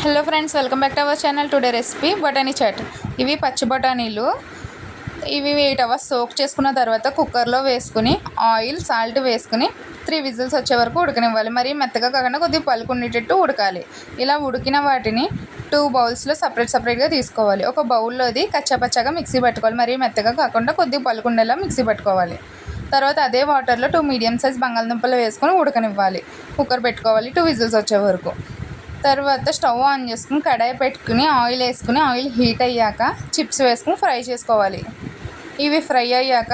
Hello friends, welcome back to our channel. Today recipe బఠానీ chat. ఇవి పచ్చి బఠానీలు. ఇవి 8 అవర్స్ సోక్ చేసుకున్న తర్వాత కుక్కర్లో వేసుకుని ఆయిల్, సాల్ట్ వేసుకుని 3 విజిల్స్ వచ్చే వరకు ఉడకనివ్వాలి. మరి మెత్తగా కాకుండా కొద్దిగా పలుకు ఉండేటట్టు ఉడకాలి. ఇలా ఉడికిన వాటిని 2 బౌల్స్లో సపరేట్గా తీసుకోవాలి. ఒక బౌల్లోది కచ్చాపచ్చాగా మిక్సీ పట్టుకోవాలి. మరి మెత్తగా కాకుండా కొద్దిగా పలుకు ఉండేలా మిక్సీ పట్టుకోవాలి. తర్వాత అదే వాటర్లో 2 మీడియం సైజ్ బంగాళదుంపలు వేసుకొని ఉడకనివ్వాలి. కుక్కర్ పెట్టుకోవాలి 2 విజిల్స్ వచ్చే వరకు. తర్వాత స్టవ్ ఆన్ చేసుకుని కడాయి పెట్టుకుని ఆయిల్ వేసుకుని ఆయిల్ హీట్ అయ్యాక చిప్స్ వేసుకుని ఫ్రై చేసుకోవాలి. ఇవి ఫ్రై అయ్యాక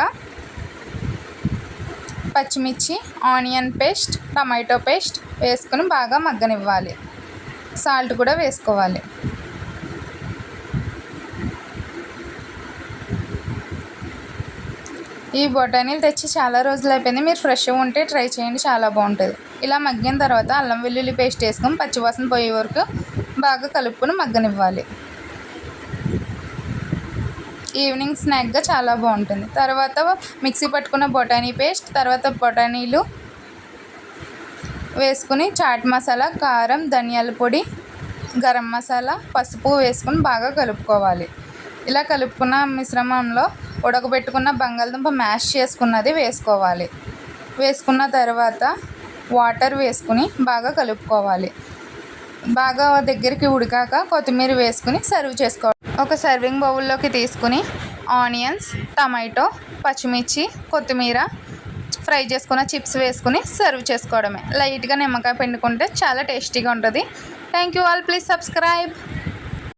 పచ్చిమిర్చి, ఆనియన్ పేస్ట్, టమాటో పేస్ట్ వేసుకుని బాగా మగ్గనివ్వాలి. సాల్ట్ కూడా వేసుకోవాలి. ఈ బఠానీలు తెచ్చి చాలా రోజులు అయిపోయింది. మీరు ఫ్రెష్గా ఉంటే ట్రై చేయండి, చాలా బాగుంటుంది. ఇలా మగ్గిన తర్వాత అల్లం వెల్లుల్లి పేస్ట్ వేసుకొని పచ్చివాసన పోయే వరకు బాగా కలుపుకొని మగ్గనివ్వాలి. ఈవినింగ్ స్నాక్గా చాలా బాగుంటుంది. తర్వాత మిక్సీ పట్టుకున్న బఠానీ పేస్ట్, తర్వాత బఠానీలు వేసుకుని చాట్ మసాలా, కారం, ధనియాల పొడి, గరం మసాలా, పసుపు వేసుకుని బాగా కలుపుకోవాలి. ఇలా కలుపుకున్న మిశ్రమంలో ఉడకబెట్టుకున్న బంగాళదుంప మ్యాష్ చేసుకున్నది వేసుకోవాలి. వేసుకున్న తర్వాత వాటర్ వేసుకుని బాగా కలుపుకోవాలి. బాగా దగ్గరికి ఉడికాక కొత్తిమీర వేసుకుని సర్వ్ చేసుకోవాలి. ఒక సర్వింగ్ బౌల్లోకి తీసుకుని ఆనియన్స్, టమాటో, పచ్చిమిర్చి, కొత్తిమీర, ఫ్రై చేసుకున్న చిప్స్ వేసుకుని సర్వ్ చేసుకోవడమే. లైట్గా నిమ్మకాయ పిండుకుంటే చాలా టేస్టీగా ఉంటుంది. Thank you all. Please subscribe.